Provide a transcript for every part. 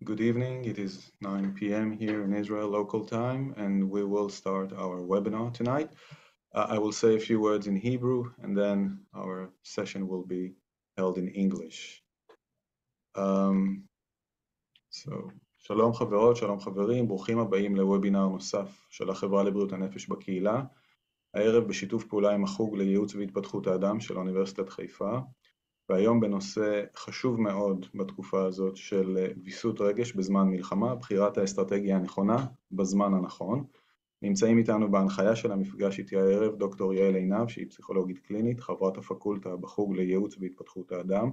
Good evening. It is 9 p.m. here in Israel local time, and we will start our webinar tonight. I will say a few words in Hebrew, and then our session will be held in English. שלום חברות, שלום חברים, ברוכים הבאים לוובינר נוסף של החברה לבריאות הנפש בקהילה. הערב בשיתוף פעולה עם החוג לייעוץ והתפתחות האדם של אוניברסיטת חיפה, והיום בנושא חשוב מאוד בתקופה הזאת של ויסות רגש בזמן מלחמה, בחירת האסטרטגיה הנכונה בזמן הנכון. נמצאים איתנו בהנחיה של המפגש איתי הערב דוקטור יעל עינב, שהיא פסיכולוגית קלינית, חברת הפקולטה בחוג לייעוץ והתפתחות האדם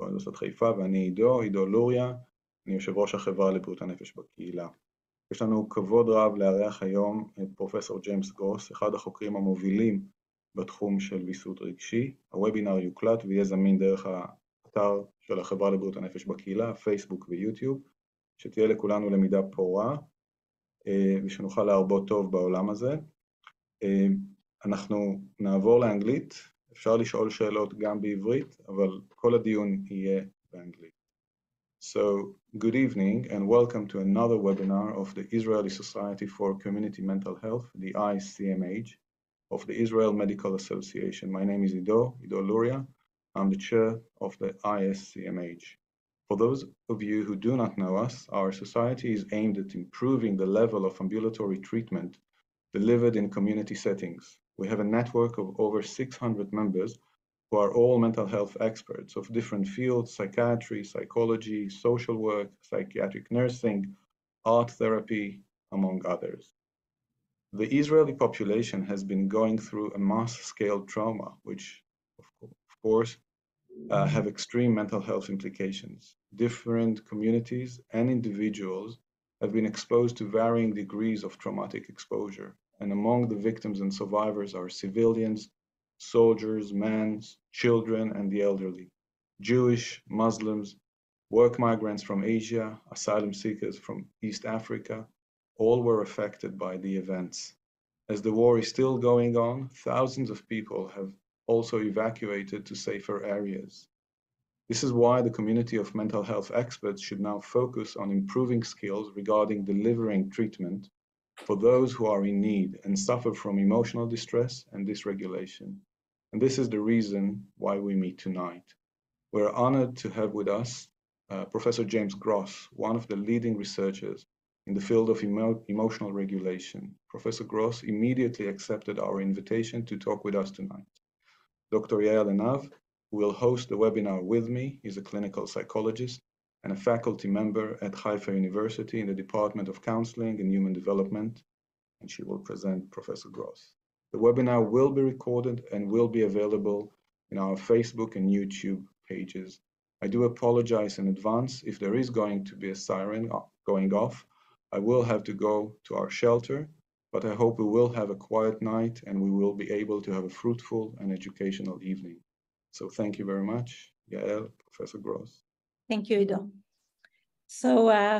באוניברסיטת חיפה, ואני עידו לוריא, אני יושב ראש החברה לבריאות הנפש בקהילה. יש לנו כבוד רב לארח היום את פרופסור ג'יימס גרוס, אחד החוקרים המובילים בתחום של ויסות רגשי. הוובינר יוקלט ויהיה זמין דרך האתר של החברה לבריאות הנפש בקהילה, פייסבוק ויוטיוב, שתהיה לכולנו למידה פורה, ושנוכל להרבות טוב בעולם הזה. אנחנו נעבור לאנגלית, אפשר לשאול שאלות גם בעברית, אבל כל הדיון יהיה באנגלית. So, good evening and welcome to another webinar of the Israeli Society for Community Mental Health, the ICMH, of the Israel Medical Association. My name is Cído Lurיא. I'm the chair of the ISCMH. For those of you who do not know us, our society is aimed at improving the level of ambulatory treatment delivered in community settings. We have a network of over 600 members who are all mental health experts of different fields: psychiatry, psychology, social work, psychiatric nursing, art therapy, among others. The Israeli population has been going through a mass-scale trauma, which, of course, have extreme mental health implications. Different communities and individuals have been exposed to varying degrees of traumatic exposure, and among the victims and survivors are civilians, soldiers, men, children, and the elderly, Jewish, Muslims, work migrants from Asia, asylum seekers from East Africa. All were affected by the events. As the war is still going on, thousands of people have also evacuated to safer areas. This is why the community of mental health experts should now focus on improving skills regarding delivering treatment for those who are in need and suffer from emotional distress and dysregulation. And this is the reason why we meet tonight. We're honored to have with us Professor James Gross, one of the leading researchers in the field of emotional regulation. Professor Gross immediately accepted our invitation to talk with us tonight. Dr. Yael Enav, who will host the webinar with me, is a clinical psychologist and a faculty member at חיפה University in the Department of Counseling and Human Development, and she will present Professor Gross. The webinar will be recorded and will be available in our Facebook and YouTube pages. I do apologize in advance if there is going to be a siren going off. I will have to go to our shelter, but I hope we will have a quiet night and we will be able to have a fruitful and educational evening. So thank you very much, Yael, Professor Gross. Thank you, Cído. So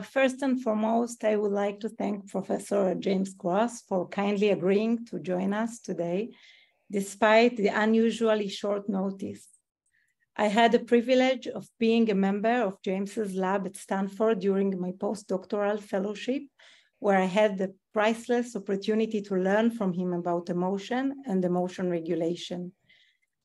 first and foremost, I would like to thank Professor James Gross for kindly agreeing to join us today, despite the unusually short notice. I had the privilege of being a member of James's lab at Stanford during my postdoctoral fellowship, where I had the priceless opportunity to learn from him about emotion and emotion regulation.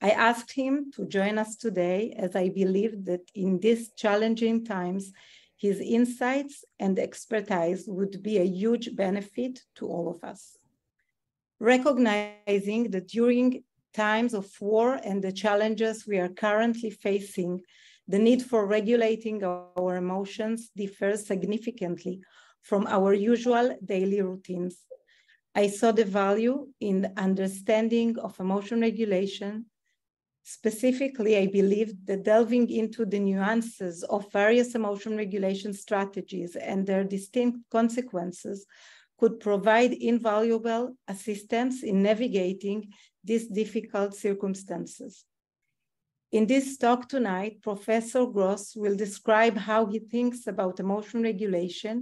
I asked him to join us today as I believed that in these challenging times, his insights and expertise would be a huge benefit to all of us. Recognizing that during times of war and the challenges we are currently facing, the need for regulating our emotions differs significantly from our usual daily routines. I saw the value in the understanding of emotion regulation. Specifically, I believed that delving into the nuances of various emotion regulation strategies and their distinct consequences could provide invaluable assistance in navigating these difficult circumstances. In this talk tonight, Professor Gross will describe how he thinks about emotion regulation.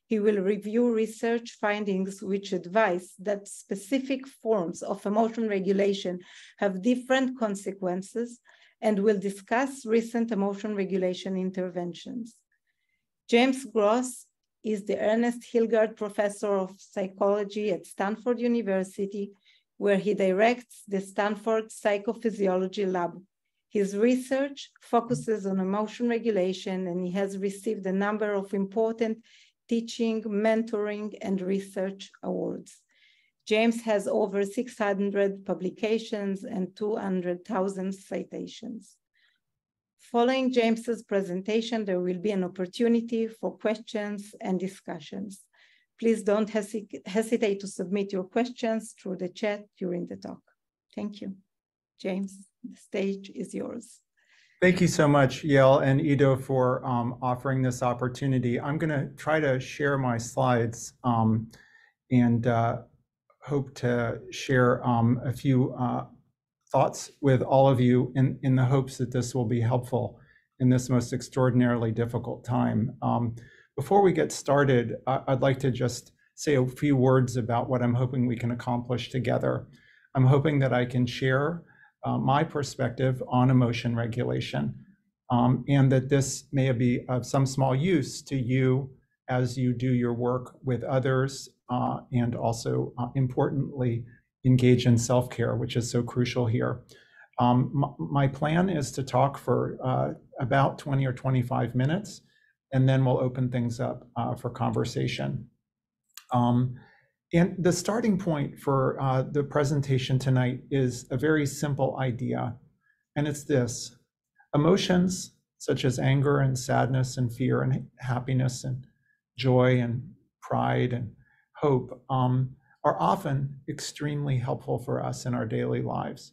He will review research findings which advise that specific forms of emotion regulation have different consequences and will discuss recent emotion regulation interventions. James Gross is the Ernest Hilgard Professor of Psychology at Stanford University, where he directs the Stanford Psychophysiology Lab. His research focuses on emotion regulation, and he has received a number of important teaching, mentoring, and research awards. James has over 600 publications and 200,000 citations. Following James's presentation, there will be an opportunity for questions and discussions. Please don't hesitate to submit your questions through the chat during the talk. Thank you. James, the stage is yours. Thank you so much, Yael and Ido, for offering this opportunity. I'm going to try to share my slides and hope to share a few thoughts with all of you in the hopes that this will be helpful in this most extraordinarily difficult time. Before we get started, I'd like to just say a few words about what I'm hoping we can accomplish together. I'm hoping that I can share my perspective on emotion regulation, and that this may be of some small use to you as you do your work with others, and also importantly, engage in self-care, which is so crucial here. My plan is to talk for about 20 or 25 minutes, and then we'll open things up for conversation. And the starting point for the presentation tonight is a very simple idea, and it's this: emotions such as anger and sadness and fear and happiness and joy and pride and hope are often extremely helpful for us in our daily lives.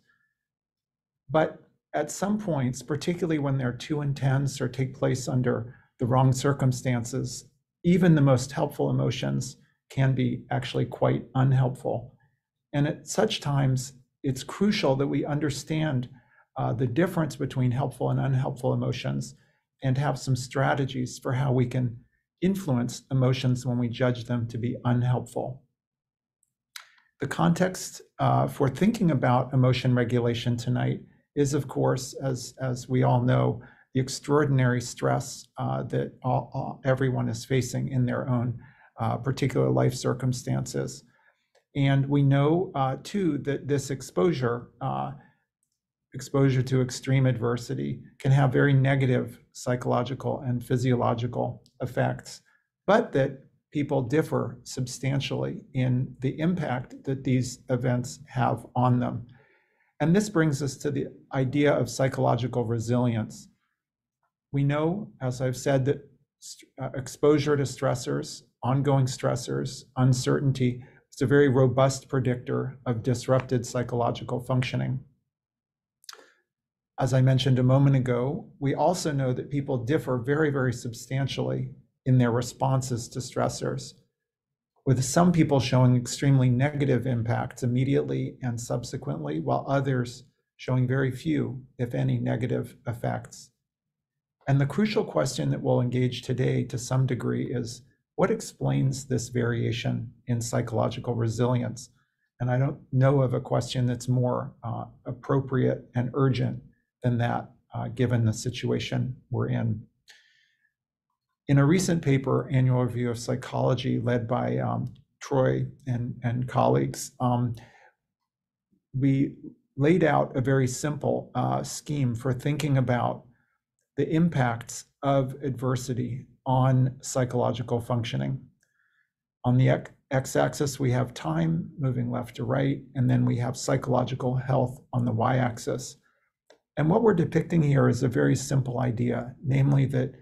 But at some points, particularly when they're too intense or take place under the wrong circumstances, even the most helpful emotions can be actually quite unhelpful. And at such times, it's crucial that we understand the difference between helpful and unhelpful emotions and have some strategies for how we can influence emotions when we judge them to be unhelpful. The context for thinking about emotion regulation tonight is, of course, as we all know, the extraordinary stress that everyone is facing in their own particular life circumstances. And we know too that this exposure to extreme adversity can have very negative psychological and physiological effects, but that people differ substantially in the impact that these events have on them. And this brings us to the idea of psychological resilience. We know, as I've said, that exposure to stressors, ongoing stressors, uncertainty, is a very robust predictor of disrupted psychological functioning. As I mentioned a moment ago, we also know that people differ very, very substantially in their responses to stressors, with some people showing extremely negative impacts immediately and subsequently, while others showing very few, if any, negative effects. And the crucial question that we'll engage today to some degree is, what explains this variation in psychological resilience? And I don't know of a question that's more appropriate and urgent than that, given the situation we're in. In a recent paper, Annual Review of Psychology, led by Troy and colleagues, we laid out a very simple scheme for thinking about the impacts of adversity on psychological functioning. On the x-axis, we have time moving left to right, and then we have psychological health on the y-axis. And what we're depicting here is a very simple idea, namely that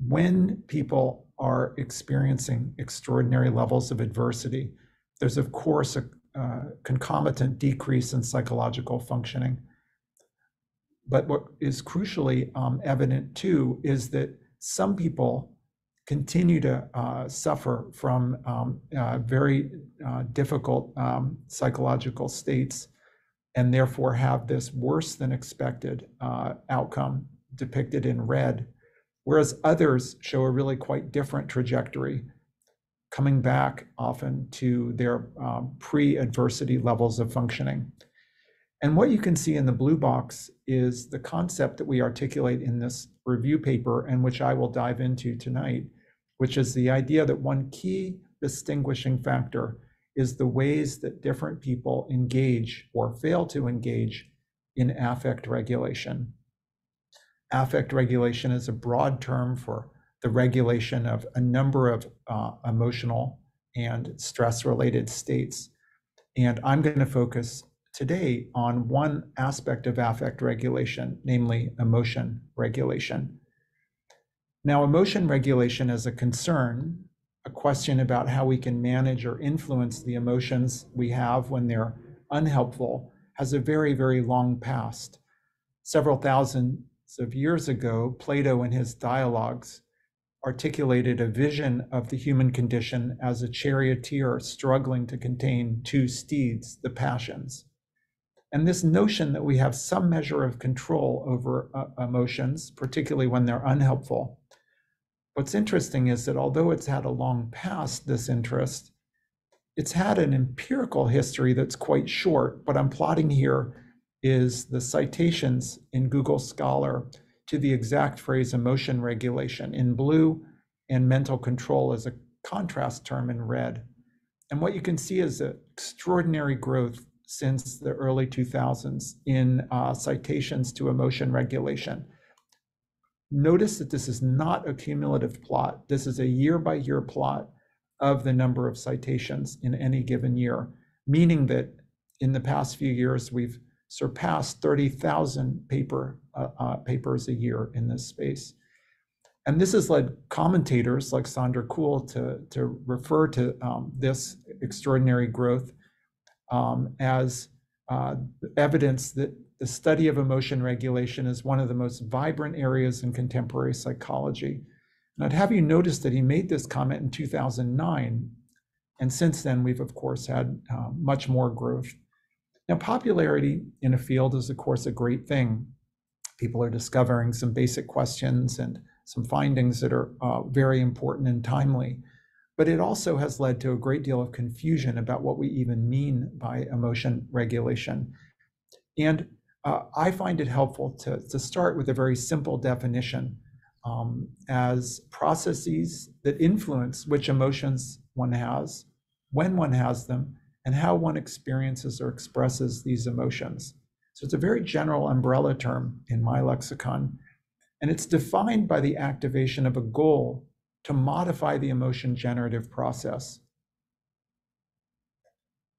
when people are experiencing extraordinary levels of adversity, there's of course a concomitant decrease in psychological functioning. But what is crucially evident too is that some people continue to suffer from very difficult psychological states, and therefore have this worse than expected outcome depicted in red, whereas others show a really quite different trajectory, coming back often to their pre-adversity levels of functioning. And what you can see in the blue box is the concept that we articulate in this review paper, and which I will dive into tonight, which is the idea that one key distinguishing factor is the ways that different people engage or fail to engage in affect regulation. Affect regulation is a broad term for the regulation of a number of emotional and stress-related states. And I'm going to focus today on one aspect of affect regulation, namely emotion regulation. Now, emotion regulation is a concern, a question about how we can manage or influence the emotions we have when they're unhelpful, has a very, very long past. Several thousands of years ago, Plato in his dialogues articulated a vision of the human condition as a charioteer struggling to contain two steeds, the passions. And this notion that we have some measure of control over emotions, particularly when they're unhelpful. What's interesting is that although it's had a long past, this interest, it's had an empirical history that's quite short. What I'm plotting here is the citations in Google Scholar to the exact phrase emotion regulation in blue, and mental control as a contrast term in red. And what you can see is an extraordinary growth since the early 2000s in citations to emotion regulation. Notice that this is not a cumulative plot. This is a year-by-year plot of the number of citations in any given year, meaning that in the past few years, we've surpassed 30,000 papers a year in this space. And this has led commentators like Sandra Kuhl to refer to this extraordinary growth as evidence that the study of emotion regulation is one of the most vibrant areas in contemporary psychology. And I'd have you notice that he made this comment in 2009. And since then, we've, of course, had much more growth. Now, popularity in a field is, of course, a great thing. People are discovering some basic questions and some findings that are very important and timely. But it also has led to a great deal of confusion about what we even mean by emotion regulation. And I find it helpful to start with a very simple definition as processes that influence which emotions one has, when one has them, and how one experiences or expresses these emotions. So it's a very general umbrella term in my lexicon, and it's defined by the activation of a goal to modify the emotion generative process.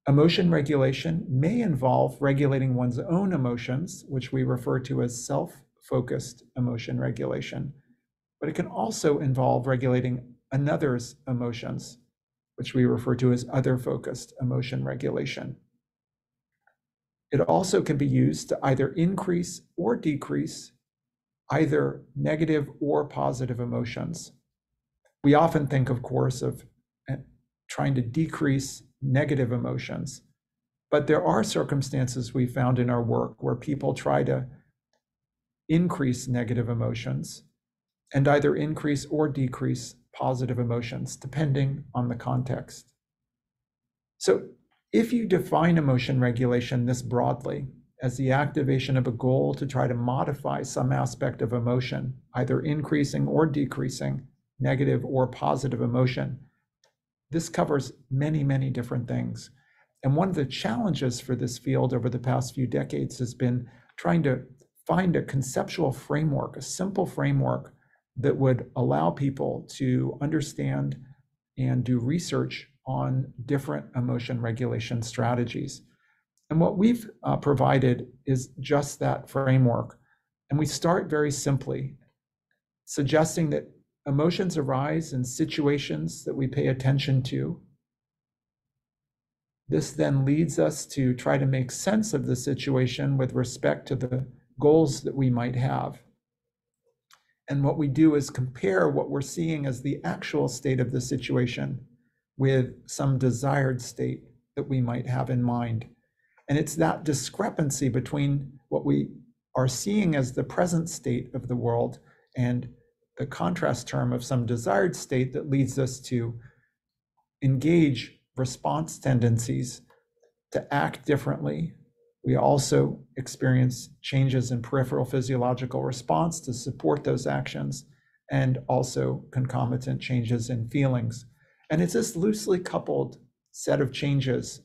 Emotion regulation may involve regulating one's own emotions, which we refer to as self-focused emotion regulation, but it can also involve regulating another's emotions, which we refer to as other-focused emotion regulation. It also can be used to either increase or decrease either negative or positive emotions. We often think, of course, of trying to decrease negative emotions, but there are circumstances we found in our work where people try to increase negative emotions and either increase or decrease positive emotions, depending on the context. So if you define emotion regulation this broadly as the activation of a goal to try to modify some aspect of emotion, either increasing or decreasing negative or positive emotion, this covers many, many different things. And one of the challenges for this field over the past few decades has been trying to find a conceptual framework, a simple framework that would allow people to understand and do research on different emotion regulation strategies. And what we've provided is just that framework. And we start very simply, suggesting that emotions arise in situations that we pay attention to. This then leads us to try to make sense of the situation with respect to the goals that we might have. And what we do is compare what we're seeing as the actual state of the situation with some desired state that we might have in mind. And it's that discrepancy between what we are seeing as the present state of the world and the contrast term of some desired state that leads us to engage response tendencies to act differently We also experience changes in peripheral physiological response to support those actions, and also concomitant changes in feelings. And it's this loosely coupled set of changes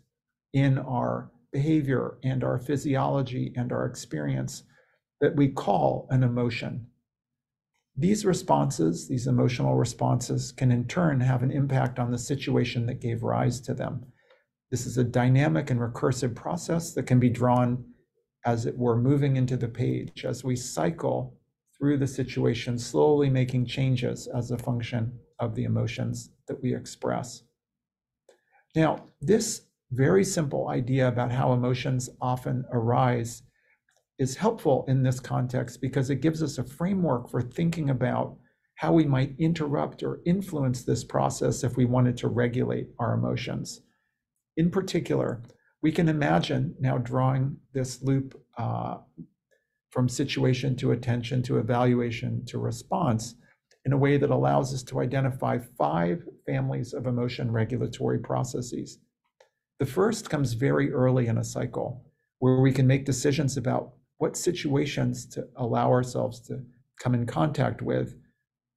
in our behavior and our physiology and our experience that we call an emotion. These responses, these emotional responses, can in turn have an impact on the situation that gave rise to them. This is a dynamic and recursive process that can be drawn, as it were, moving into the page as we cycle through the situation, slowly making changes as a function of the emotions that we express. Now, this very simple idea about how emotions often arise is helpful in this context because it gives us a framework for thinking about how we might interrupt or influence this process if we wanted to regulate our emotions. In particular, we can imagine now drawing this loop from situation to attention to evaluation to response in a way that allows us to identify 5 families of emotion regulatory processes. The first comes very early in a cycle, where we can make decisions about what situations to allow ourselves to come in contact with,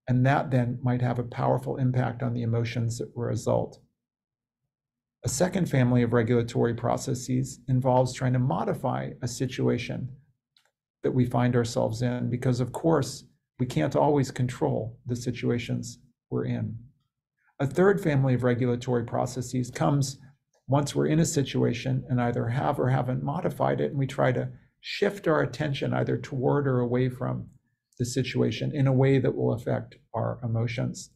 and that then might have a powerful impact on the emotions that result. A second family of regulatory processes involves trying to modify a situation that we find ourselves in, because of course, we can't always control the situations we're in. A third family of regulatory processes comes once we're in a situation and either have or haven't modified it, and we try to shift our attention either toward or away from the situation in a way that will affect our emotions.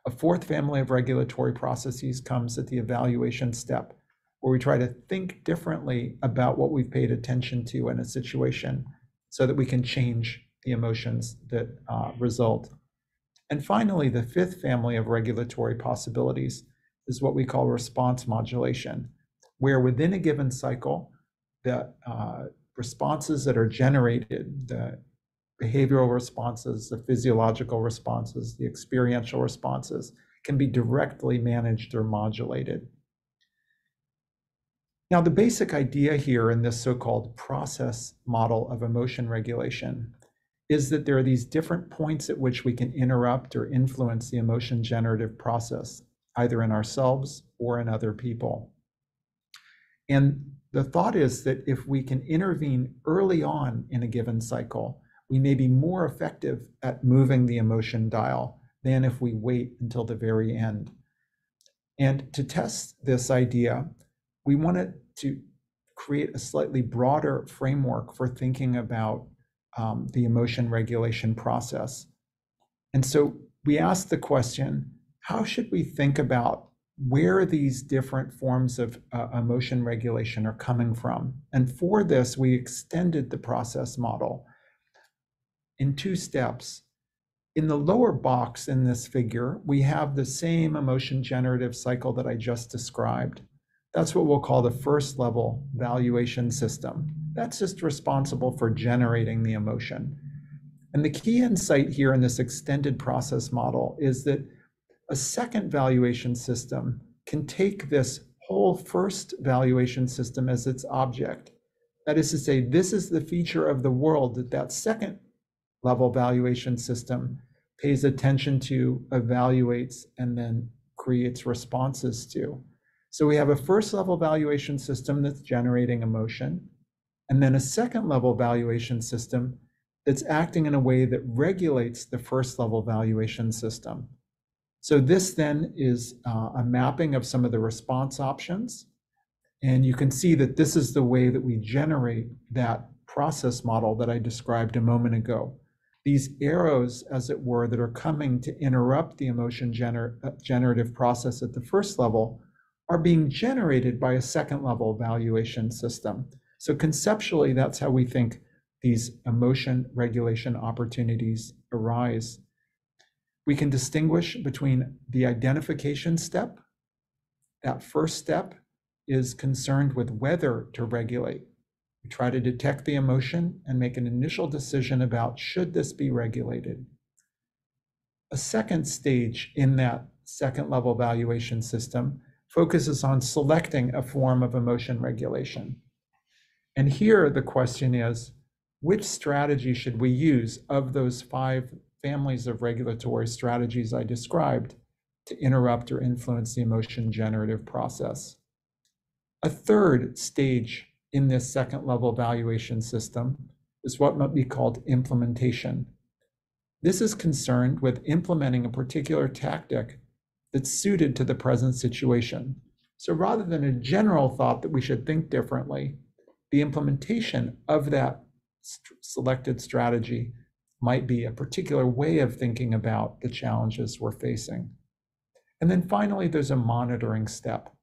A fourth family of regulatory processes comes at the evaluation step, where we try to think differently about what we've paid attention to in a situation so that we can change the emotions that result. And finally, the fifth family of regulatory possibilities is what we call response modulation, where within a given cycle, the responses that are generated, the behavioral responses, the physiological responses, the experiential responses, can be directly managed or modulated. Now, the basic idea here in this so-called process model of emotion regulation is that there are these different points at which we can interrupt or influence the emotion generative process, either in ourselves or in other people. And the thought is that if we can intervene early on in a given cycle, we may be more effective at moving the emotion dial than if we wait until the very end. And to test this idea, we wanted to create a slightly broader framework for thinking about the emotion regulation process. And so we asked the question, how should we think about where these different forms of emotion regulation are coming from? And for this, we extended the process model in 2 steps. In the lower box in this figure, we have the same emotion generative cycle that I just described. That's what we'll call the first level valuation system. That's just responsible for generating the emotion. And the key insight here in this extended process model is that a second valuation system can take this whole first valuation system as its object. That is to say, this is the feature of the world that that second level valuation system pays attention to, evaluates, and then creates responses to. So we have a first level valuation system that's generating emotion, and then a second level valuation system that's acting in a way that regulates the first level valuation system. So this then is a mapping of some of the response options. And you can see that this is the way that we generate that process model that I described a moment ago. These arrows, as it were, that are coming to interrupt the emotion generative process at the first level are being generated by a second level valuation system. So conceptually, that's how we think these emotion regulation opportunities arise. We can distinguish between the identification step. That first step is concerned with whether to regulate. We try to detect the emotion and make an initial decision about should this be regulated. A second stage in that second level valuation system focuses on selecting a form of emotion regulation. And here the question is, which strategy should we use of those 5 families of regulatory strategies I described to interrupt or influence the emotion generative process? A third stage in this second level evaluation system is what might be called implementation. This is concerned with implementing a particular tactic that's suited to the present situation. So rather than a general thought that we should think differently, the implementation of that selected strategy might be a particular way of thinking about the challenges we're facing. And then finally, there's a monitoring step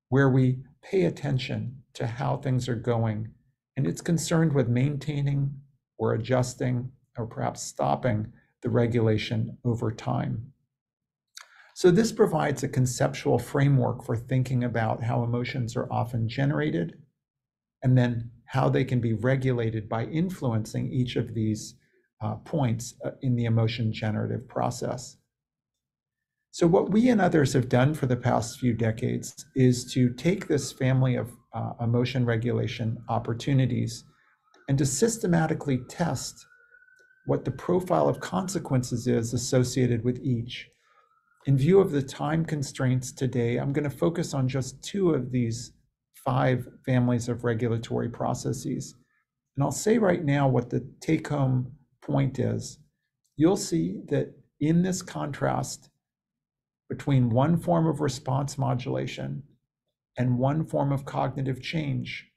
where we pay attention to how things are going, and it's concerned with maintaining or adjusting or perhaps stopping the regulation over time. So this provides a conceptual framework for thinking about how emotions are often generated, and then how they can be regulated by influencing each of these points in the emotion generative process. So what we and others have done for the past few decades is to take this family of emotion regulation opportunities and to systematically test what the profile of consequences is associated with each. In view of the time constraints today, I'm going to focus on just 2 of these 5 families of regulatory processes. And I'll say right now what the take-home point is. You'll see that in this contrast between one form of response modulation and one form of cognitive change,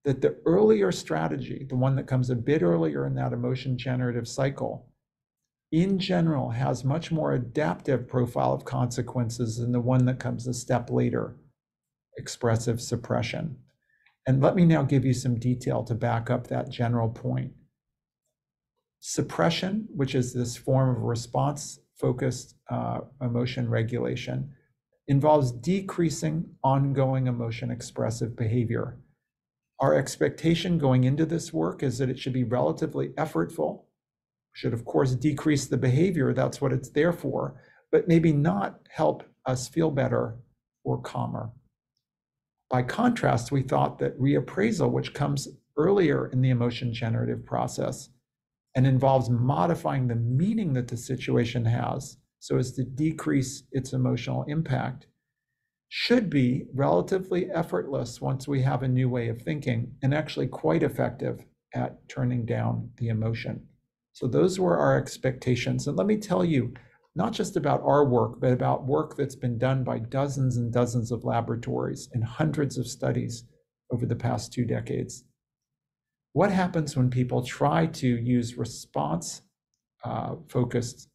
that the earlier strategy, the one that comes a bit earlier in that emotion generative cycle, in general has much more adaptive profile of consequences than the one that comes a step later, expressive suppression. And let me now give you some detail to back up that general point. Suppression, which is this form of response-focused emotion regulation, involves decreasing ongoing emotion expressive behavior. Our expectation going into this work is that it should be relatively effortful, should of course decrease the behavior, that's what it's there for, but maybe not help us feel better or calmer. By contrast, we thought that reappraisal, which comes earlier in the emotion generative process and involves modifying the meaning that the situation has so as to decrease its emotional impact, should be relatively effortless once we have a new way of thinking, and actually quite effective at turning down the emotion. So those were our expectations. And let me tell you, not just about our work, but about work that's been done by dozens and dozens of laboratories and hundreds of studies over the past 2 decades. What happens when people try to use response-focused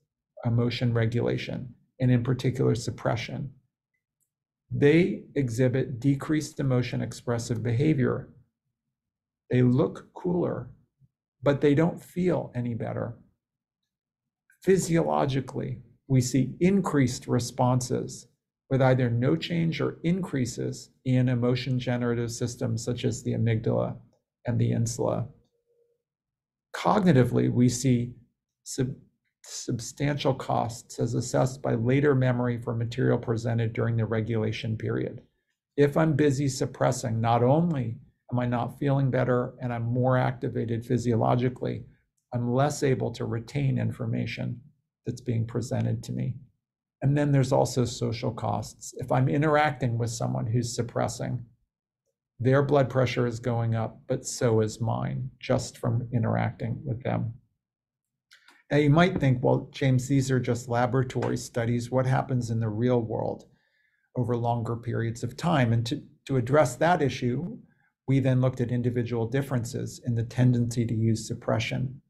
emotion regulation, and in particular suppression? They exhibit decreased emotion expressive behavior. They look cooler, but they don't feel any better. Physiologically, we see increased responses with either no change or increases in emotion generative systems such as the amygdala and the insula. Cognitively, we see substantial costs as assessed by later memory for material presented during the regulation period. If I'm busy suppressing, not only am I not feeling better and I'm more activated physiologically, I'm less able to retain information that's being presented to me. And then there's also social costs. If I'm interacting with someone who's suppressing, their blood pressure is going up, but so is mine, just from interacting with them. Now you might think, well, James, these are just laboratory studies. What happens in the real world over longer periods of time? And to address that issue, we then looked at individual differences in the tendency to use suppression.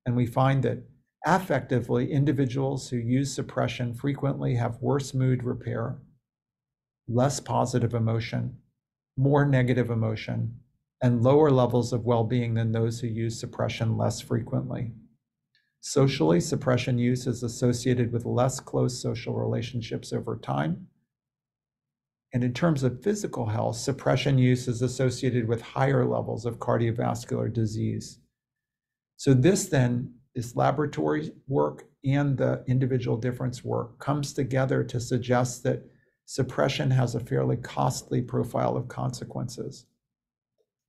And we find that affectively, individuals who use suppression frequently have worse mood repair, less positive emotion, more negative emotion, and lower levels of well-being than those who use suppression less frequently. Socially, suppression use is associated with less close social relationships over time. And in terms of physical health, suppression use is associated with higher levels of cardiovascular disease. So this laboratory work and the individual difference work comes together to suggest that suppression has a fairly costly profile of consequences.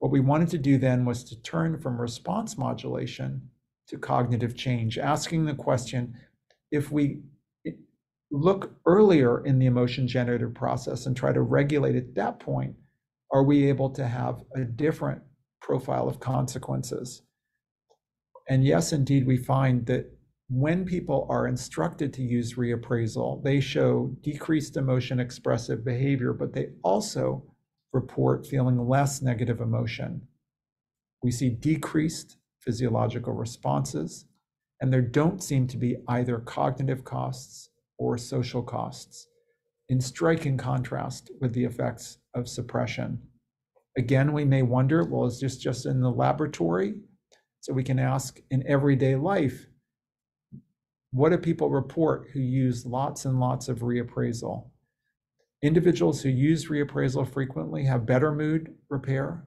What we wanted to do then was to turn from response modulation to cognitive change, asking the question, if we look earlier in the emotion generative process and try to regulate at that point, are we able to have a different profile of consequences? And yes, indeed, we find that when people are instructed to use reappraisal, they show decreased emotion expressive behavior, but they also report feeling less negative emotion. We see decreased physiological responses, and there don't seem to be either cognitive costs or social costs, in striking contrast with the effects of suppression. Again, we may wonder, well, is this just in the laboratory? So we can ask, in everyday life, what do people report who use lots and lots of reappraisal? Individuals who use reappraisal frequently have better mood repair,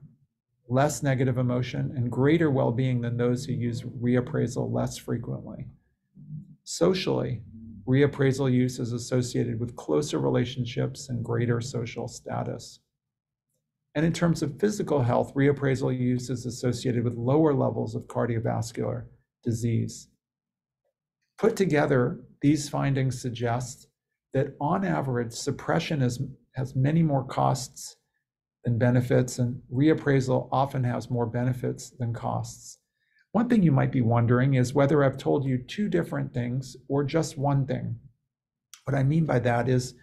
less negative emotion, and greater well-being than those who use reappraisal less frequently. Socially, reappraisal use is associated with closer relationships and greater social status. And in terms of physical health, reappraisal use is associated with lower levels of cardiovascular disease. Put together, these findings suggest that on average, suppression has many more costs than benefits, and reappraisal often has more benefits than costs. One thing you might be wondering is whether I've told you two different things or just one thing. What I mean by that is,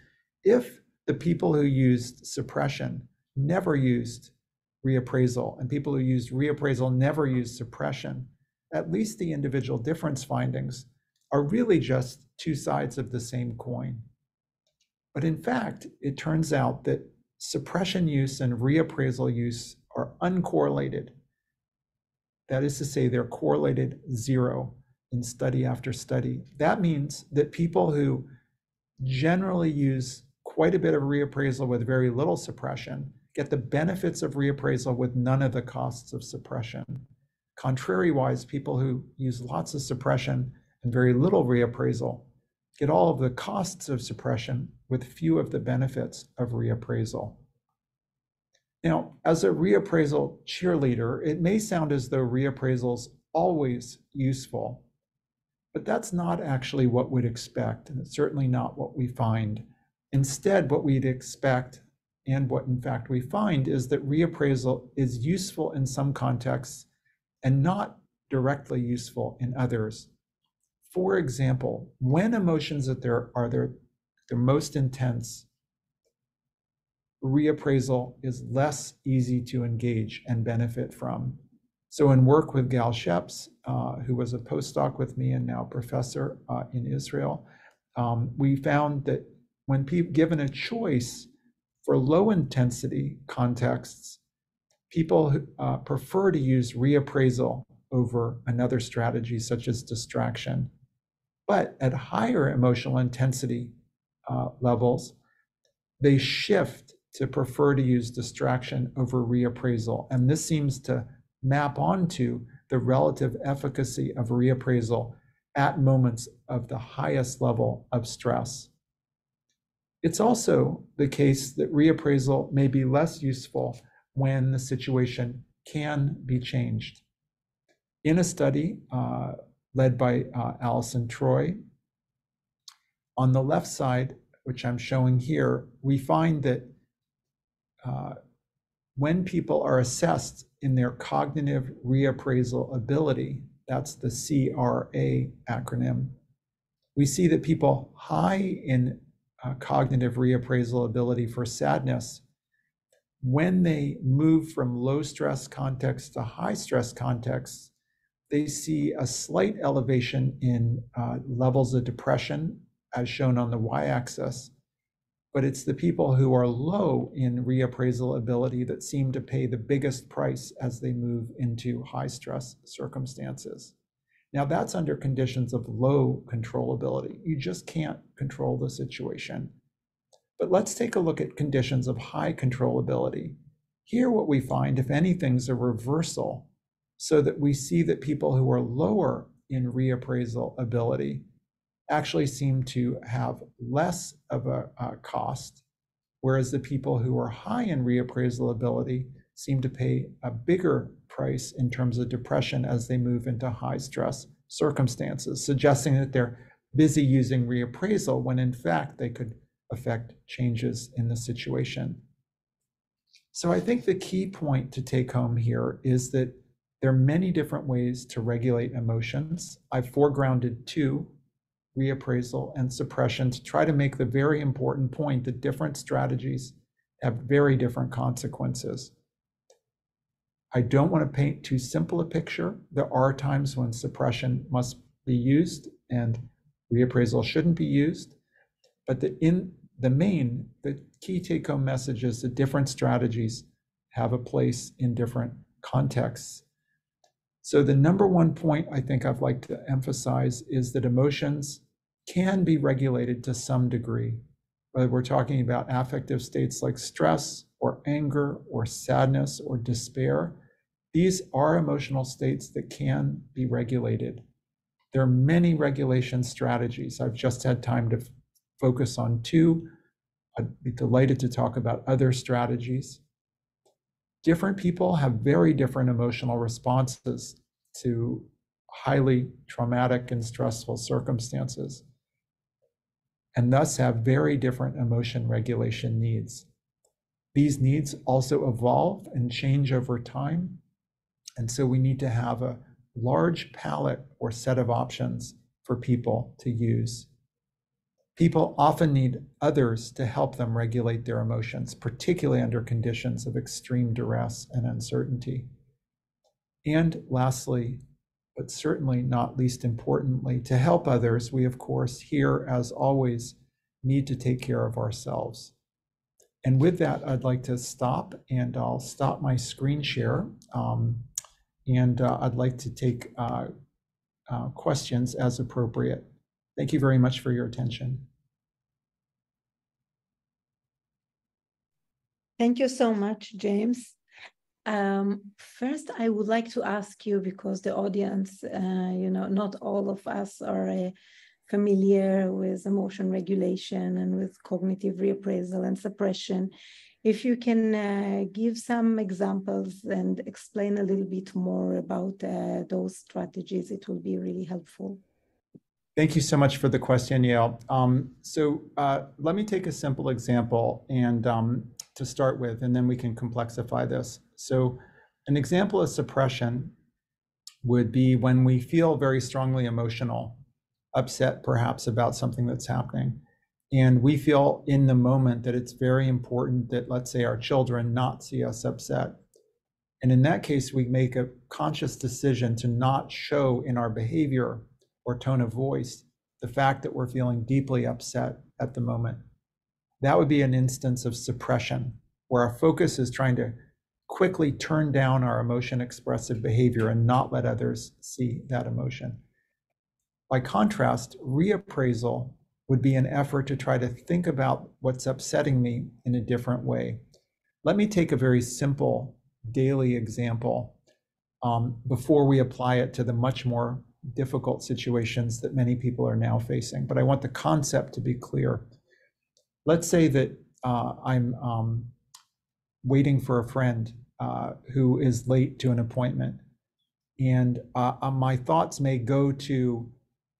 if the people who used suppression never used reappraisal, and people who used reappraisal never used suppression, at least the individual difference findings are really just two sides of the same coin. But in fact, it turns out that suppression use and reappraisal use are uncorrelated. That is to say, they're correlated zero in study after study. That means that people who generally use quite a bit of reappraisal with very little suppression get the benefits of reappraisal with none of the costs of suppression. Contrariwise, people who use lots of suppression and very little reappraisal get all of the costs of suppression with few of the benefits of reappraisal. Now, as a reappraisal cheerleader, it may sound as though reappraisal's always useful, but that's not actually what we'd expect, and it's certainly not what we find. Instead, what we'd expect, and what in fact we find, is that reappraisal is useful in some contexts and not directly useful in others. For example, when emotions are they're most intense, reappraisal is less easy to engage and benefit from. So in work with Gal Sheps, who was a postdoc with me and now professor in Israel, we found that when people given a choice for low intensity contexts, people prefer to use reappraisal over another strategy such as distraction. But at higher emotional intensity levels, they shift to prefer to use distraction over reappraisal. And this seems to map onto the relative efficacy of reappraisal at moments of the highest level of stress. It's also the case that reappraisal may be less useful when the situation can be changed. In a study led by Alison Troy, on the left side, which I'm showing here, we find that when people are assessed in their cognitive reappraisal ability, that's the CRA acronym, we see that people high in cognitive reappraisal ability for sadness, when they move from low stress contexts to high stress contexts, they see a slight elevation in levels of depression, as shown on the y-axis, but it's the people who are low in reappraisal ability that seem to pay the biggest price as they move into high stress circumstances. Now that's under conditions of low controllability. You just can't control the situation. But let's take a look at conditions of high controllability. Here what we find, if anything, is a reversal, so that we see that people who are lower in reappraisal ability actually seem to have less of a cost, whereas the people who are high in reappraisal ability seem to pay a bigger price in terms of depression as they move into high stress circumstances, suggesting that they're busy using reappraisal when in fact they could affect changes in the situation. So I think the key point to take home here is that there are many different ways to regulate emotions. I've foregrounded two, reappraisal and suppression, to try to make the very important point that different strategies have very different consequences. I don't want to paint too simple a picture. There are times when suppression must be used and reappraisal shouldn't be used, but in the main, the key take-home message is that different strategies have a place in different contexts. So the number one point I think I'd like to emphasize is that emotions can be regulated to some degree, whether we're talking about affective states like stress or anger or sadness or despair. These are emotional states that can be regulated. There are many regulation strategies. I've just had time to focus on two. I'd be delighted to talk about other strategies. Different people have very different emotional responses to highly traumatic and stressful circumstances, and thus have very different emotion regulation needs. These needs also evolve and change over time, and so we need to have a large palette or set of options for people to use. People often need others to help them regulate their emotions, particularly under conditions of extreme duress and uncertainty. And lastly, but certainly not least importantly, to help others, we of course here, as always, need to take care of ourselves. And with that, I'd like to stop, and I'll stop my screen share. I'd like to take questions as appropriate. Thank you very much for your attention. Thank you so much, James. First, I would like to ask you, because the audience, not all of us are familiar with emotion regulation and with cognitive reappraisal and suppression. If you can give some examples and explain a little bit more about those strategies, it will be really helpful. Thank you so much for the question, Yael. Let me take a simple example and to start with, and then we can complexify this. So an example of suppression would be when we feel very strongly emotional, upset perhaps about something that's happening. And we feel in the moment that it's very important that, let's say, our children not see us upset. And in that case, we make a conscious decision to not show in our behavior or tone of voice the fact that we're feeling deeply upset at the moment. That would be an instance of suppression, where our focus is trying to quickly turn down our emotion expressive behavior and not let others see that emotion. By contrast, reappraisal would be an effort to try to think about what's upsetting me in a different way. Let me take a very simple daily example before we apply it to the much more difficult situations that many people are now facing. But I want the concept to be clear. Let's say that I'm waiting for a friend who is late to an appointment, and my thoughts may go to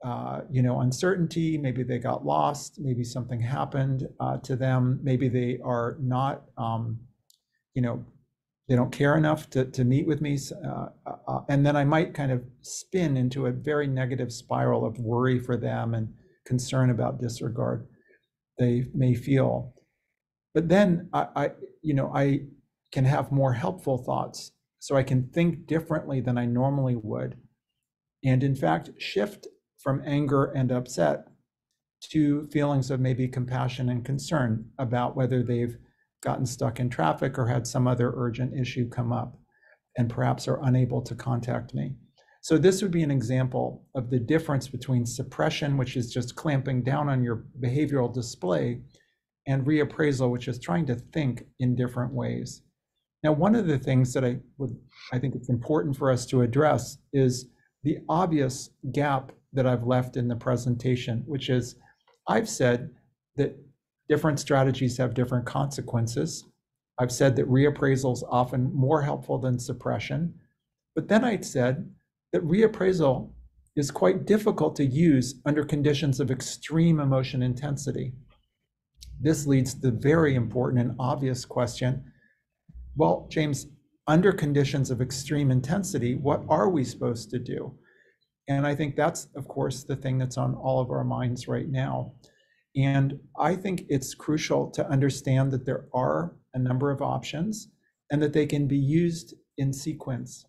uncertainty. Maybe they got lost, maybe something happened to them, maybe they are not they don't care enough to meet with me, and then I might kind of spin into a very negative spiral of worry for them and concern about disregard they may feel. But then I can have more helpful thoughts, so I can think differently than I normally would, and in fact shift from anger and upset to feelings of maybe compassion and concern about whether they've gotten stuck in traffic or had some other urgent issue come up and perhaps are unable to contact me. So this would be an example of the difference between suppression, which is just clamping down on your behavioral display, and reappraisal, which is trying to think in different ways. Now, one of the things that I think it's important for us to address is the obvious gap that I've left in the presentation, which is I've said that different strategies have different consequences. I've said that reappraisal is often more helpful than suppression. But then I'd said that reappraisal is quite difficult to use under conditions of extreme emotion intensity. This leads to the very important and obvious question, well, James, under conditions of extreme intensity, what are we supposed to do? And I think that's, of course, the thing that's on all of our minds right now. And I think it's crucial to understand that there are a number of options and that they can be used in sequence.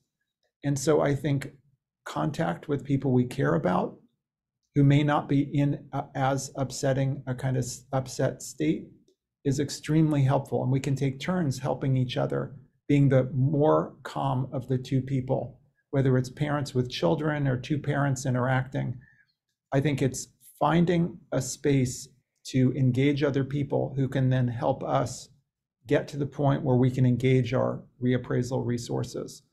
And so I think contact with people we care about who may not be in as upsetting a kind of upset state is extremely helpful. And we can take turns helping each other, being the more calm of the two people, whether it's parents with children or two parents interacting. I think it's finding a space to engage other people who can then help us get to the point where we can engage our reappraisal resources.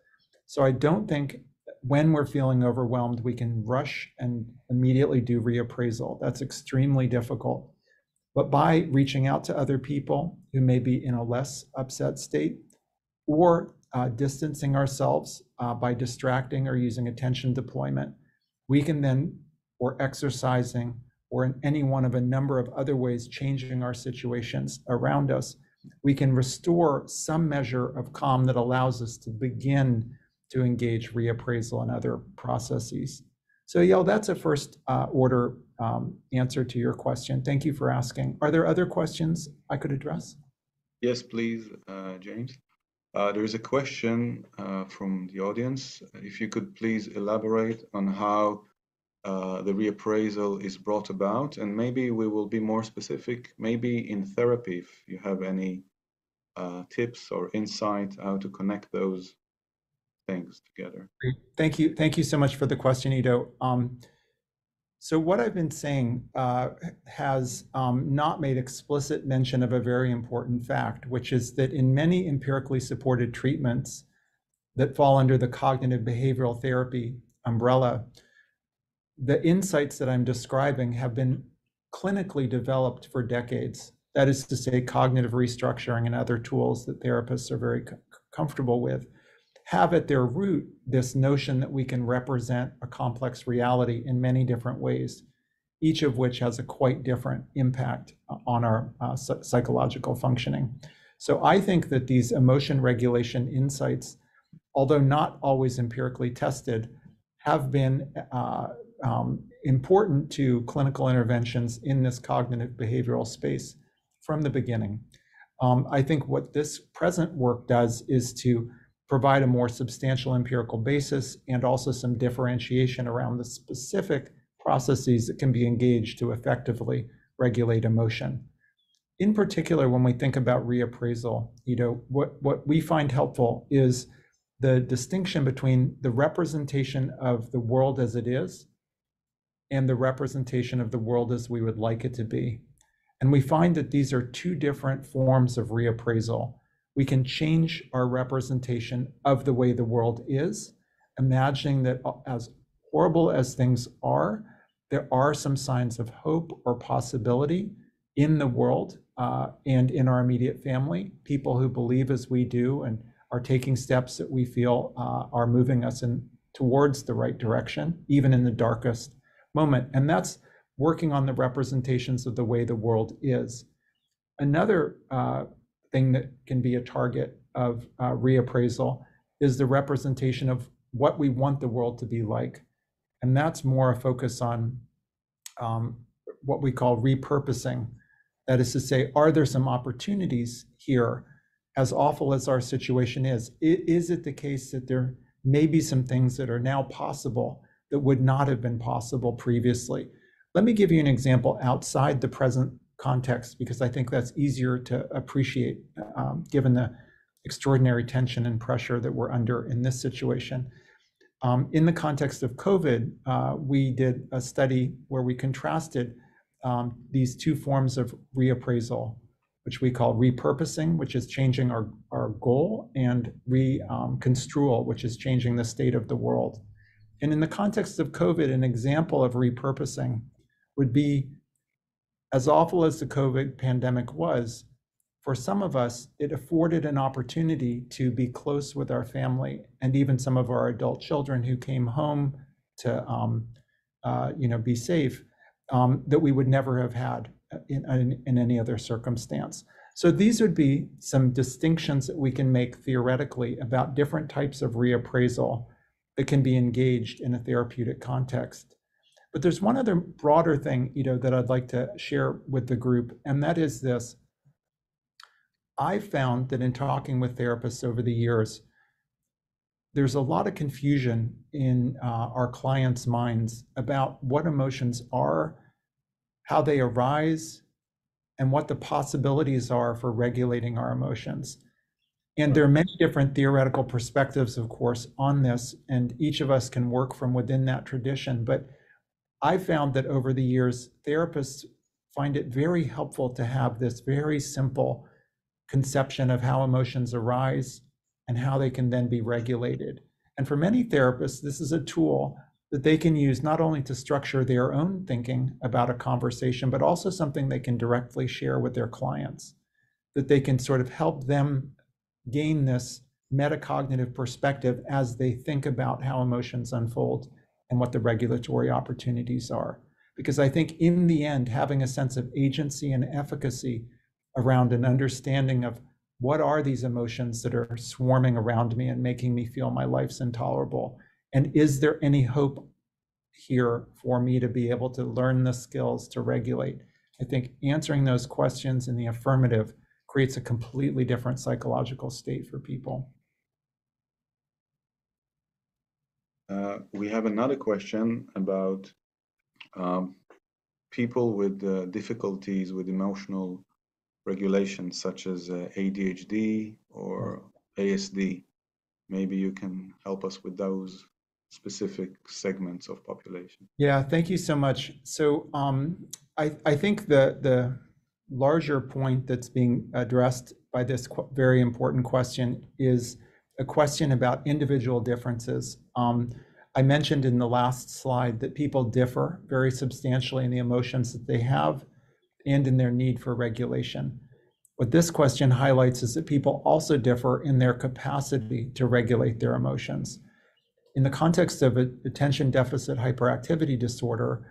So I don't think when we're feeling overwhelmed, we can rush and immediately do reappraisal. That's extremely difficult. But by reaching out to other people who may be in a less upset state, or distancing ourselves by distracting or using attention deployment, we can then, or exercising, or in any one of a number of other ways, changing our situations around us, we can restore some measure of calm that allows us to begin to engage reappraisal and other processes. So Yael, that's a first order answer to your question. Thank you for asking. Are there other questions I could address? Yes, please, James. There is a question from the audience. If you could please elaborate on how the reappraisal is brought about, and maybe we will be more specific, maybe in therapy, if you have any tips or insight how to connect those things together. Great. Thank you so much for the question, Ido. So what I've been saying has not made explicit mention of a very important fact, which is that in many empirically supported treatments that fall under the cognitive behavioral therapy umbrella, the insights that I'm describing have been clinically developed for decades. That is to say, cognitive restructuring and other tools that therapists are very comfortable with have at their root this notion that we can represent a complex reality in many different ways, each of which has a quite different impact on our psychological functioning. So I think that these emotion regulation insights, although not always empirically tested, have been important to clinical interventions in this cognitive behavioral space from the beginning. I think what this present work does is to provide a more substantial empirical basis and also some differentiation around the specific processes that can be engaged to effectively regulate emotion. In particular, when we think about reappraisal, what we find helpful is the distinction between the representation of the world as it is and the representation of the world as we would like it to be. And we find that these are two different forms of reappraisal. We can change our representation of the way the world is, imagining that as horrible as things are, there are some signs of hope or possibility in the world and in our immediate family, people who believe as we do and are taking steps that we feel are moving us towards the right direction, even in the darkest moment. And that's working on the representations of the way the world is. Another thing that can be a target of reappraisal is the representation of what we want the world to be like. And that's more a focus on what we call repurposing. That is to say, are there some opportunities here, as awful as our situation is? Is it the case that there may be some things that are now possible that would not have been possible previously? Let me give you an example outside the present context, because I think that's easier to appreciate given the extraordinary tension and pressure that we're under in this situation. In the context of COVID, we did a study where we contrasted these two forms of reappraisal, which we call repurposing, which is changing our goal, and reconstrual, which is changing the state of the world. And in the context of COVID, an example of repurposing would be, as awful as the COVID pandemic was, for some of us, it afforded an opportunity to be close with our family and even some of our adult children who came home to be safe, that we would never have had in any other circumstance. So these would be some distinctions that we can make theoretically about different types of reappraisal that can be engaged in a therapeutic context. But there's one other broader thing, Ido, that I'd like to share with the group, and that is this. I've found that in talking with therapists over the years, there's a lot of confusion in our clients' minds about what emotions are, how they arise, and what the possibilities are for regulating our emotions. And there are many different theoretical perspectives, of course, on this, and each of us can work from within that tradition. But I found that over the years, therapists find it very helpful to have this very simple conception of how emotions arise and how they can then be regulated. And for many therapists, this is a tool that they can use not only to structure their own thinking about a conversation, but also something they can directly share with their clients, that they can sort of help them gain this metacognitive perspective as they think about how emotions unfold and what the regulatory opportunities are. Because I think in the end, having a sense of agency and efficacy around an understanding of what are these emotions that are swarming around me and making me feel my life's intolerable, and is there any hope here for me to be able to learn the skills to regulate? I think answering those questions in the affirmative creates a completely different psychological state for people. We have another question about people with difficulties with emotional regulation, such as ADHD or ASD. Maybe you can help us with those specific segments of population. Yeah, thank you so much. So I think the larger point that's being addressed by this very important question is a question about individual differences. I mentioned in the last slide that people differ very substantially in the emotions that they have and in their need for regulation. What this question highlights is that people also differ in their capacity to regulate their emotions. In the context of attention deficit hyperactivity disorder,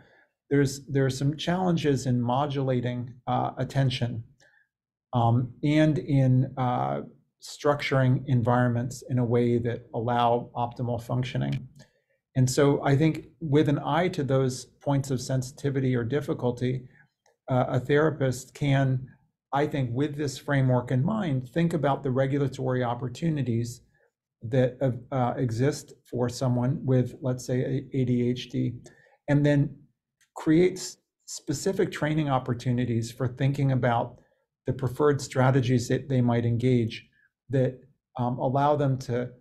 there are some challenges in modulating attention and in structuring environments in a way that allow optimal functioning. And so I think with an eye to those points of sensitivity or difficulty, a therapist can, I think, with this framework in mind, think about the regulatory opportunities that exist for someone with, let's say, ADHD, and then create specific training opportunities for thinking about the preferred strategies that they might engage that allow them to,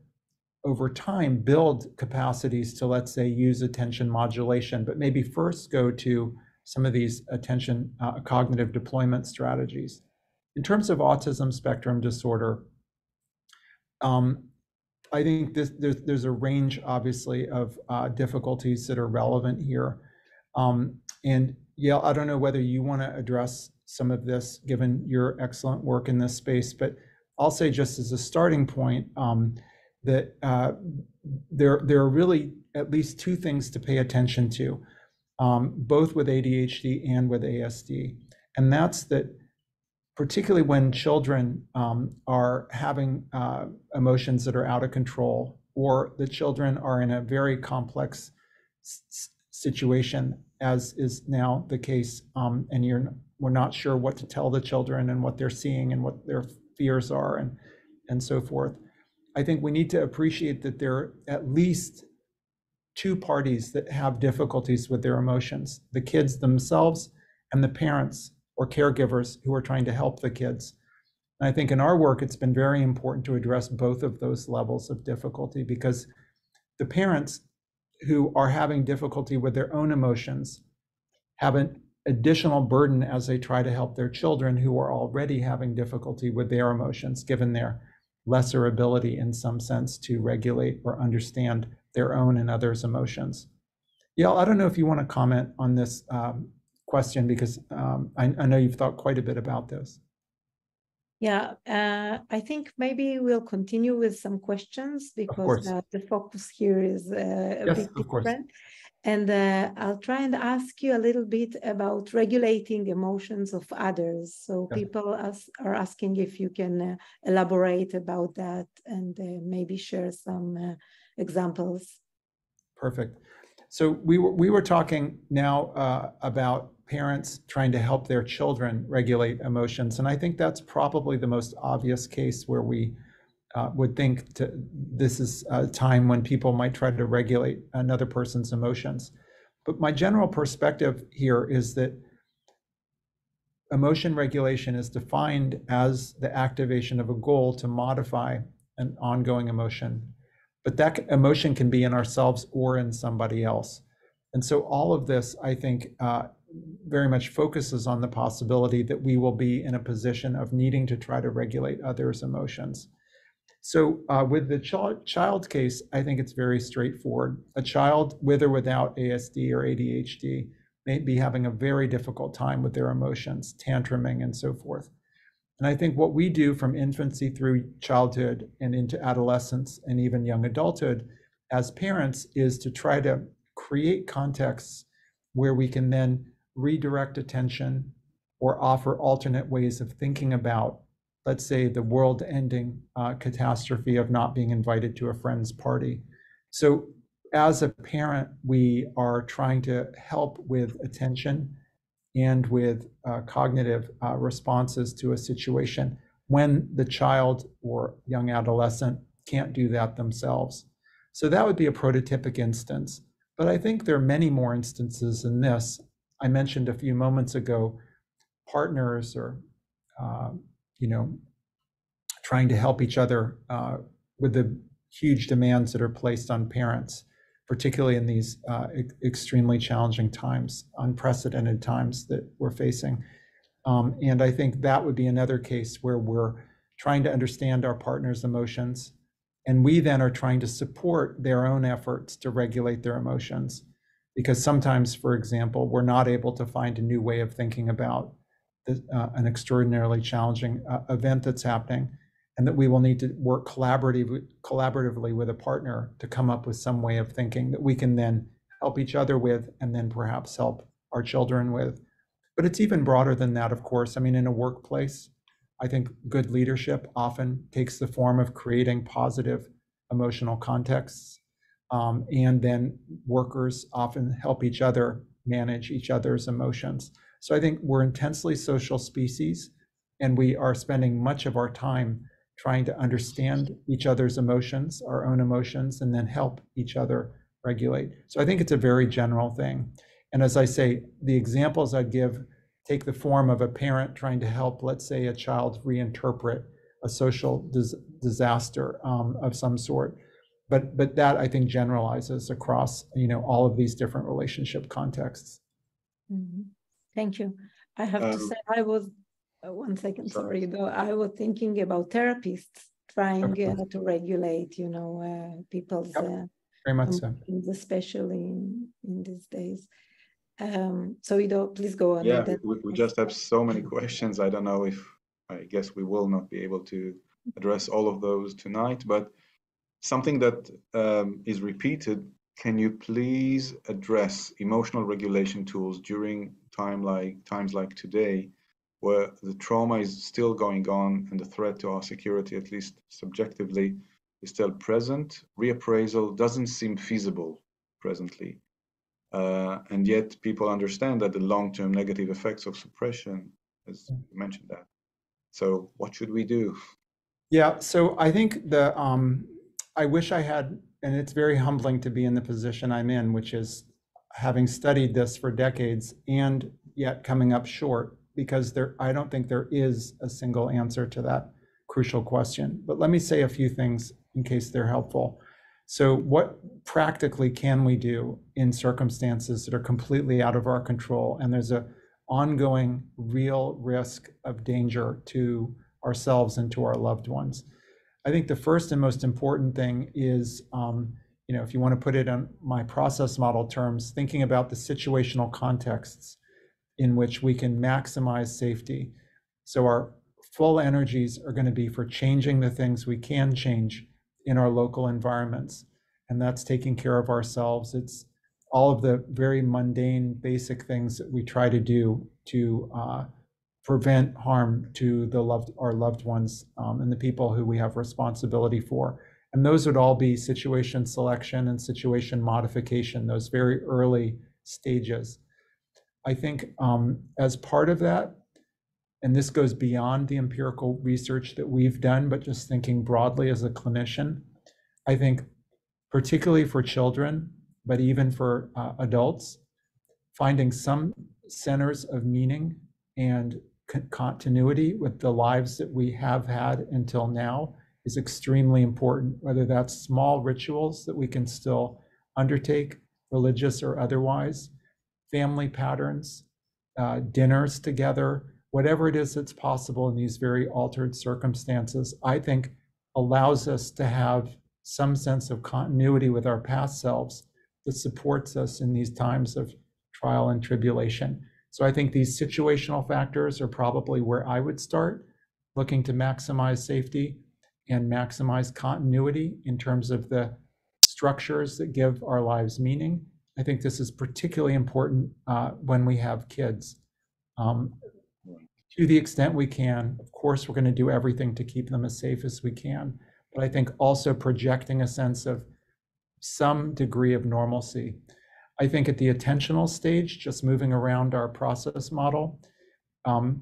over time, build capacities to, let's say, use attention modulation, but maybe first go to some of these attention cognitive deployment strategies. In terms of autism spectrum disorder, I think there's a range, obviously, of difficulties that are relevant here. And Yael, I don't know whether you want to address some of this, given your excellent work in this space, but I'll say just as a starting point that there are really at least two things to pay attention to, both with ADHD and with ASD. And that's that particularly when children are having emotions that are out of control, or the children are in a very complex situation, as is now the case, and we're not sure what to tell the children and what they're seeing and what their fears are and so forth. I think we need to appreciate that there are at least two parties that have difficulties with their emotions: the kids themselves and the parents or caregivers who are trying to help the kids. And I think in our work, it's been very important to address both of those levels of difficulty, because the parents who are having difficulty with their own emotions have an additional burden as they try to help their children who are already having difficulty with their emotions, given their lesser ability in some sense to regulate or understand their own and others' emotions. Yael, I don't know if you want to comment on this question, because I know you've thought quite a bit about this. Yeah, I think maybe we'll continue with some questions because the focus here is a bit different. And I'll try and ask you a little bit about regulating emotions of others. So people are asking if you can elaborate about that and maybe share some examples. Perfect. So we were talking now about parents trying to help their children regulate emotions. And I think that's probably the most obvious case where we would think this is a time when people might try to regulate another person's emotions. But my general perspective here is that emotion regulation is defined as the activation of a goal to modify an ongoing emotion. But that emotion can be in ourselves or in somebody else. And so all of this, I think, very much focuses on the possibility that we will be in a position of needing to try to regulate others' emotions. So with the child case, I think it's very straightforward. A child with or without ASD or ADHD may be having a very difficult time with their emotions, tantruming and so forth. And I think what we do from infancy through childhood and into adolescence and even young adulthood as parents is to try to create contexts where we can then redirect attention or offer alternate ways of thinking about, let's say, the world-ending catastrophe of not being invited to a friend's party. So as a parent, we are trying to help with attention and with cognitive responses to a situation when the child or young adolescent can't do that themselves. So that would be a prototypic instance. But I think there are many more instances than this. I mentioned a few moments ago, partners or, trying to help each other with the huge demands that are placed on parents, particularly in these extremely challenging times, unprecedented times that we're facing. And I think that would be another case where we're trying to understand our partner's emotions, and we then are trying to support their own efforts to regulate their emotions. Because sometimes, for example, we're not able to find a new way of thinking about an extraordinarily challenging event that's happening, and that we will need to work collaboratively with a partner to come up with some way of thinking that we can then help each other with, and then perhaps help our children with. But it's even broader than that, of course. I mean, in a workplace, I think good leadership often takes the form of creating positive emotional contexts. And then workers often help each other manage each other's emotions. So I think we're intensely social species, and we are spending much of our time trying to understand each other's emotions, our own emotions, and then help each other regulate. So I think it's a very general thing. And as I say, the examples I'd give take the form of a parent trying to help, let's say, a child reinterpret a social disaster of some sort. But that, I think, generalizes across, all of these different relationship contexts. Mm-hmm. Thank you. I have to say, I was, one second, sorry, though, I was thinking about therapists trying to regulate, people's very much so, especially in these days. So Ido, please go on. Yeah, we just have so many questions. I don't know I guess we will not be able to address all of those tonight, but something that is repeated, can you please address emotional regulation tools during times like today, where the trauma is still going on and the threat to our security, at least subjectively, is still present? Reappraisal doesn't seem feasible presently. And yet people understand that the long-term negative effects of suppression, as you mentioned that. So what should we do? Yeah, so I think I wish I had, and it's very humbling to be in the position I'm in, which is having studied this for decades and yet coming up short, because I don't think there is a single answer to that crucial question. But let me say a few things in case they're helpful. So what practically can we do in circumstances that are completely out of our control, and there's an ongoing real risk of danger to ourselves and to our loved ones? I think the first and most important thing is, if you want to put it on my process model terms, thinking about the situational contexts in which we can maximize safety. So our full energies are going to be for changing the things we can change in our local environments. And that's taking care of ourselves. It's all of the very mundane, basic things that we try to do to prevent harm to our loved ones and the people who we have responsibility for. And those would all be situation selection and situation modification, those very early stages. I think as part of that, and this goes beyond the empirical research that we've done, but just thinking broadly as a clinician, I think particularly for children, but even for adults, finding some centers of meaning and continuity with the lives that we have had until now is extremely important, whether that's small rituals that we can still undertake, religious or otherwise, family patterns, dinners together, whatever it is that's possible in these very altered circumstances, I think allows us to have some sense of continuity with our past selves that supports us in these times of trial and tribulation. So I think these situational factors are probably where I would start, looking to maximize safety and maximize continuity in terms of the structures that give our lives meaning. I think this is particularly important when we have kids. To the extent we can, of course, we're going to do everything to keep them as safe as we can. But I think also projecting a sense of some degree of normalcy. I think at the attentional stage, just moving around our process model, and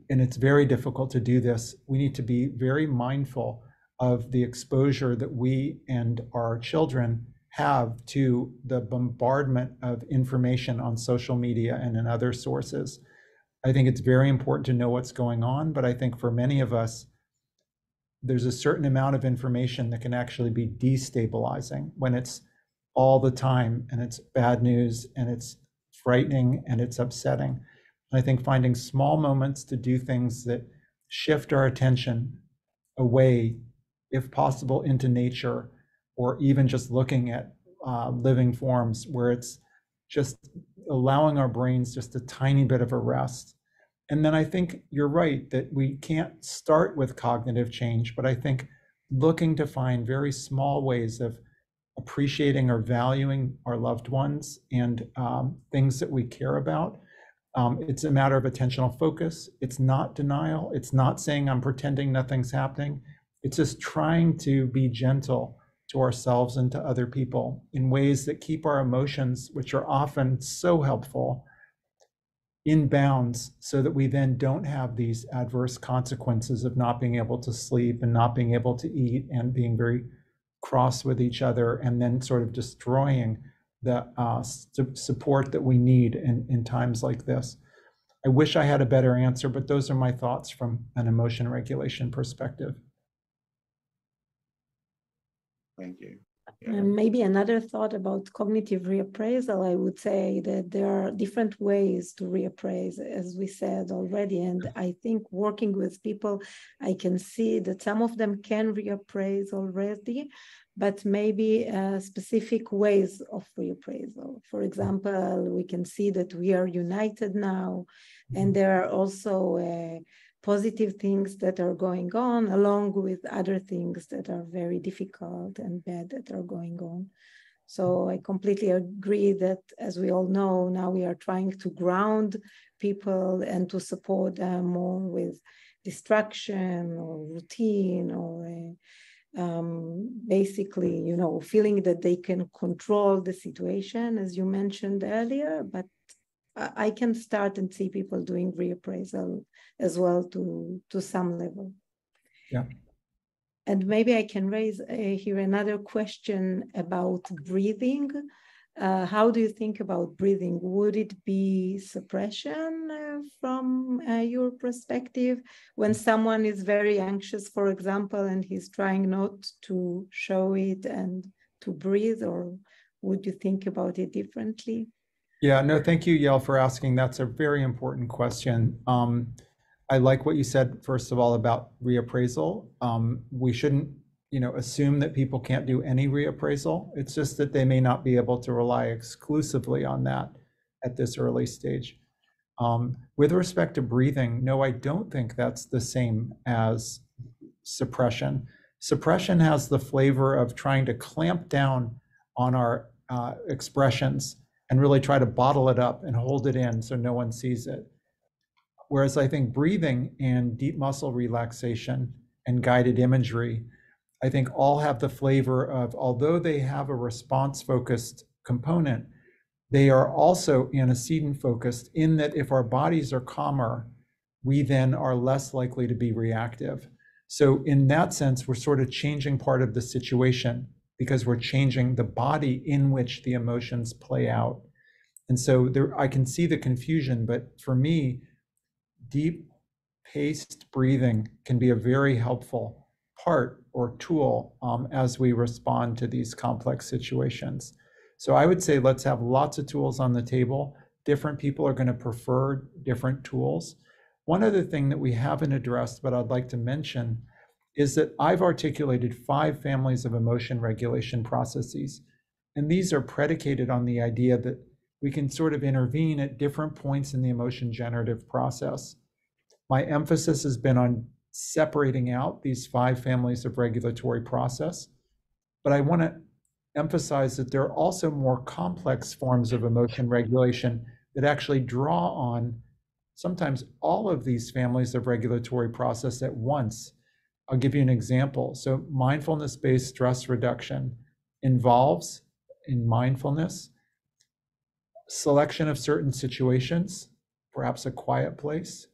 it's very difficult to do this, we need to be very mindful of the exposure that we and our children have to the bombardment of information on social media and in other sources. I think it's very important to know what's going on, but I think for many of us, there's a certain amount of information that can actually be destabilizing when it's all the time and it's bad news and it's frightening and it's upsetting. And I think finding small moments to do things that shift our attention away, if possible, into nature, or even just looking at living forms where it's just allowing our brains just a tiny bit of a rest. And then I think you're right that we can't start with cognitive change, but I think looking to find very small ways of appreciating or valuing our loved ones and things that we care about. It's a matter of attentional focus. It's not denial. It's not saying I'm pretending nothing's happening. It's just trying to be gentle to ourselves and to other people in ways that keep our emotions, which are often so helpful, in bounds, so that we then don't have these adverse consequences of not being able to sleep and not being able to eat and being very cross with each other, and then sort of destroying the support that we need in times like this. I wish I had a better answer, but those are my thoughts from an emotion regulation perspective. Thank you. And maybe another thought about cognitive reappraisal, I would say that there are different ways to reappraise, as we said already. And I think working with people, I can see that some of them can reappraise already, but maybe specific ways of reappraisal. For example, we can see that we are united now, and there are also positive things that are going on, along with other things that are very difficult and bad that are going on. So I completely agree that, as we all know, now we are trying to ground people and to support them more with distraction or routine, or basically, you know, feeling that they can control the situation, as you mentioned earlier. But I can start and see people doing reappraisal as well to some level. Yeah. And maybe I can raise here another question about breathing. How do you think about breathing? Would it be suppression from your perspective when someone is very anxious, for example, and he's trying not to show it and to breathe, or would you think about it differently? Yeah, no, thank you, Yael, for asking. That's a very important question. I like what you said, first of all, about reappraisal. We shouldn't, assume that people can't do any reappraisal. It's just that they may not be able to rely exclusively on that at this early stage. With respect to breathing, no, I don't think that's the same as suppression. Suppression has the flavor of trying to clamp down on our expressions and really try to bottle it up and hold it in so no one sees it. Whereas I think breathing and deep muscle relaxation and guided imagery, I think all have the flavor of, although they have a response-focused component, they are also antecedent-focused in that if our bodies are calmer, we then are less likely to be reactive. So in that sense, we're sort of changing part of the situation because we're changing the body in which the emotions play out. And so there, I can see the confusion, but for me, deep paced breathing can be a very helpful part or tool as we respond to these complex situations. So I would say let's have lots of tools on the table. Different people are going to prefer different tools. One other thing that we haven't addressed, but I'd like to mention, is that I've articulated 5 families of emotion regulation processes. And these are predicated on the idea that we can sort of intervene at different points in the emotion generative process. My emphasis has been on separating out these 5 families of regulatory process, but I want to emphasize that there are also more complex forms of emotion regulation that actually draw on sometimes all of these families of regulatory process at once. I'll give you an example. So mindfulness-based stress reduction involves, in mindfulness, selection of certain situations, perhaps a quiet place,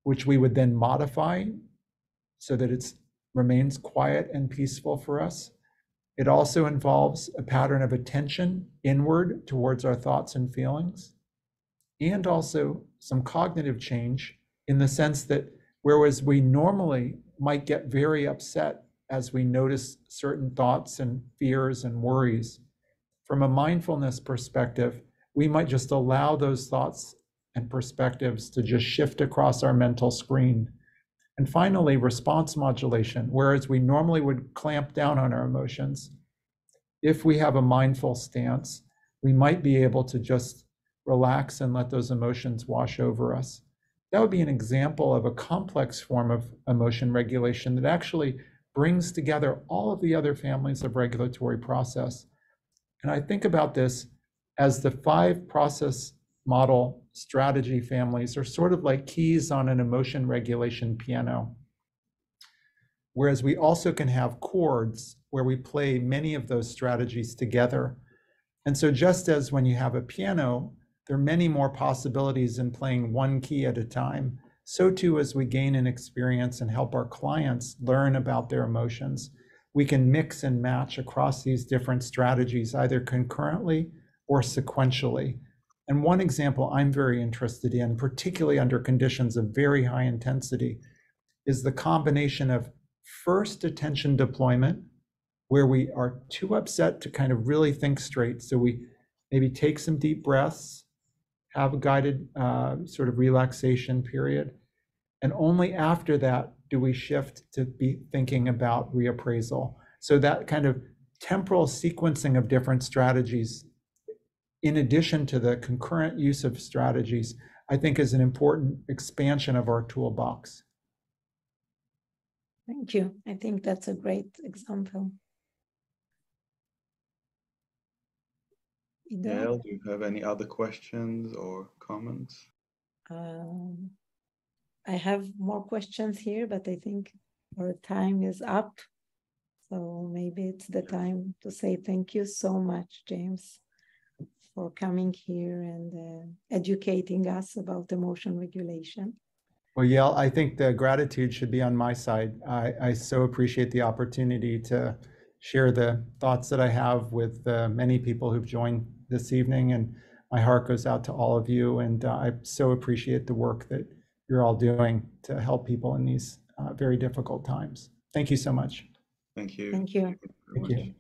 which we would then modify so that it remains quiet and peaceful for us. It also involves a pattern of attention inward towards our thoughts and feelings, and also some cognitive change in the sense that whereas we normally might get very upset as we notice certain thoughts and fears and worries, from a mindfulness perspective, we might just allow those thoughts and perspectives to just shift across our mental screen. And finally, response modulation, whereas we normally would clamp down on our emotions, if we have a mindful stance, we might be able to just relax and let those emotions wash over us. That would be an example of a complex form of emotion regulation that actually brings together all of the other families of regulatory process. And I think about this as the 5 process model strategy families are sort of like keys on an emotion regulation piano. Whereas we also can have chords where we play many of those strategies together. And so just as when you have a piano, there are many more possibilities in playing one key at a time, so too as we gain an experience and help our clients learn about their emotions, we can mix and match across these different strategies, either concurrently or sequentially. And one example I'm very interested in, particularly under conditions of very high intensity, is the combination of first attention deployment, where we are too upset to kind of really think straight. So we maybe take some deep breaths, have a guided sort of relaxation period. And only after that do we shift to be thinking about reappraisal. So that kind of temporal sequencing of different strategies, in addition to the concurrent use of strategies, I think is an important expansion of our toolbox. Thank you. I think that's a great example. Yael, do you have any other questions or comments? I have more questions here, but I think our time is up. So maybe it's the time to say thank you so much, James, for coming here and educating us about emotion regulation. Well, Yael, I think the gratitude should be on my side. I so appreciate the opportunity to share the thoughts that I have with many people who've joined this evening, and my heart goes out to all of you, and I so appreciate the work that you're all doing to help people in these very difficult times. Thank you so much. Thank you. Thank you. Thank you.